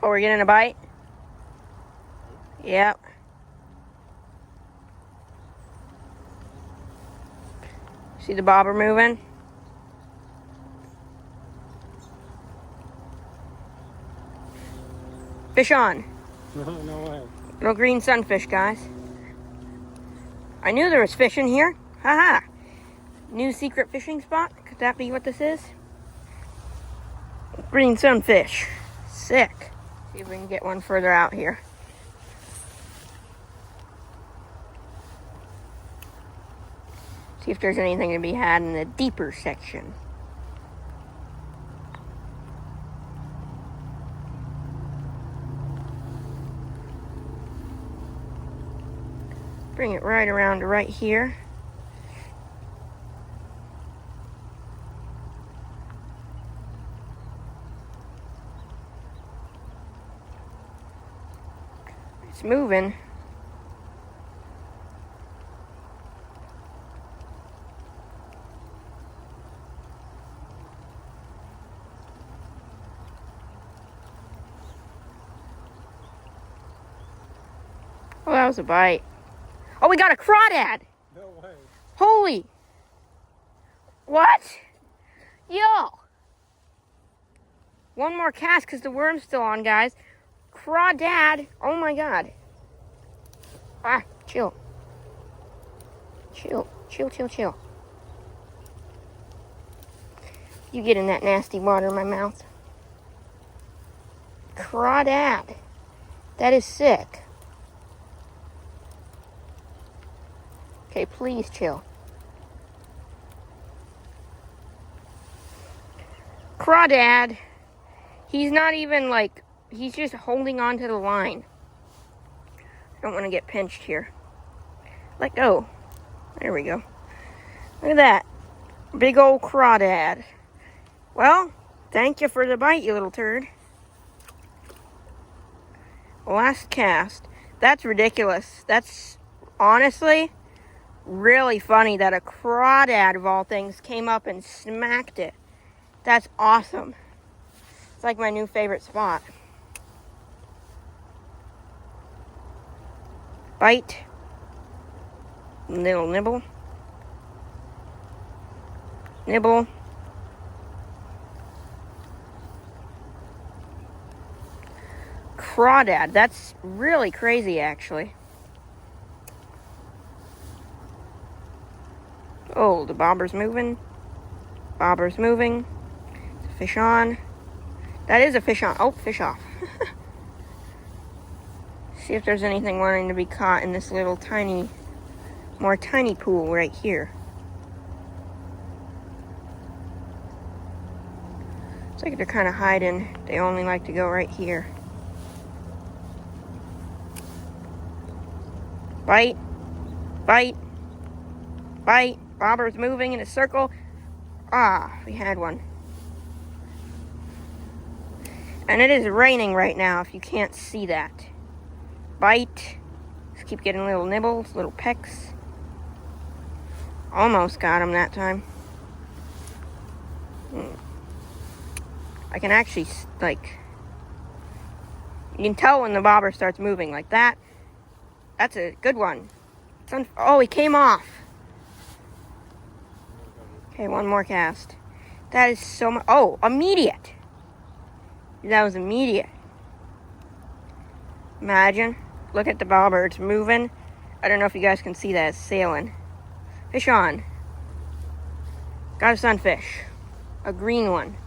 Oh, we're getting a bite? Yep. See the bobber moving? Fish on. No way. Little green sunfish, guys. I knew there was fish in here. Haha. New secret fishing spot. Could that be what this is? Green sunfish. Sick. See if we can get one further out here. See if there's anything to be had in the deeper section. Bring it right around to right here. It's moving. Oh, that was a bite. Oh, we got a crawdad. No way. Holy. What? Yo. One more cast because the worm's still on, guys. Crawdad. Oh my god. Ah, chill. Chill. Chill, chill, chill. You get in that nasty water in my mouth. Crawdad. That is sick. Okay, please chill. Crawdad. He's not even like, he's just holding on to the line. I don't want to get pinched here. Let go. There we go. Look at that. Big old crawdad. Well, thank you for the bite, you little turd. Last cast. That's ridiculous. That's honestly really funny that a crawdad of all things came up and smacked it. That's awesome. It's like my new favorite spot. Bite. Little nibble. Nibble. Crawdad. That's really crazy, actually. Oh, the bobber's moving. Bobber's moving. It's a fish on. That is a fish on. Oh, fish off. See if there's anything wanting to be caught in this little tiny, more tiny pool right here. It's like they're kind of hiding. They only like to go right here. Bite. Bite. Bite. Bobber's moving in a circle. Ah, we had one. And it is raining right now, if you can't see that. Bite. Just keep getting little nibbles, little pecks. Almost got him that time. I can actually, like, you can tell when the bobber starts moving like that. That's a good one. Oh, he came off. Okay, one more cast. That is so much. Oh, immediate. That was immediate. Imagine. Look at the bobber. It's moving. I don't know if you guys can see that. It's sailing. Fish on. Got a sunfish. A green one.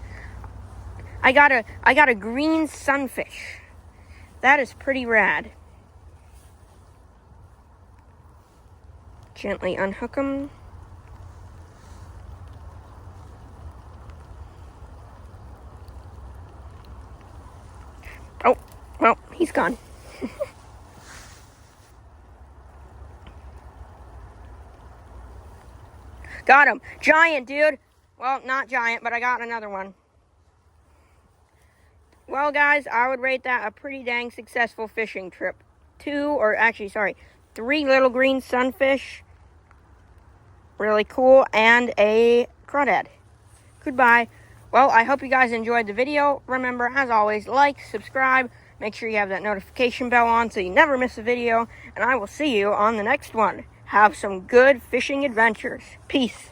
I got a green sunfish. That is pretty rad. Gently unhook them. Oh, well, he's gone. Got him. Giant, dude. Well, not giant, but I got another one. Well, guys, I would rate that a pretty dang successful fishing trip. 3 little green sunfish. Really cool. And a crawdad. Goodbye. Well, I hope you guys enjoyed the video. Remember, as always, like, subscribe, Make sure you have that notification bell on so you never miss a video. And I will see you on the next one. Have some good fishing adventures. Peace.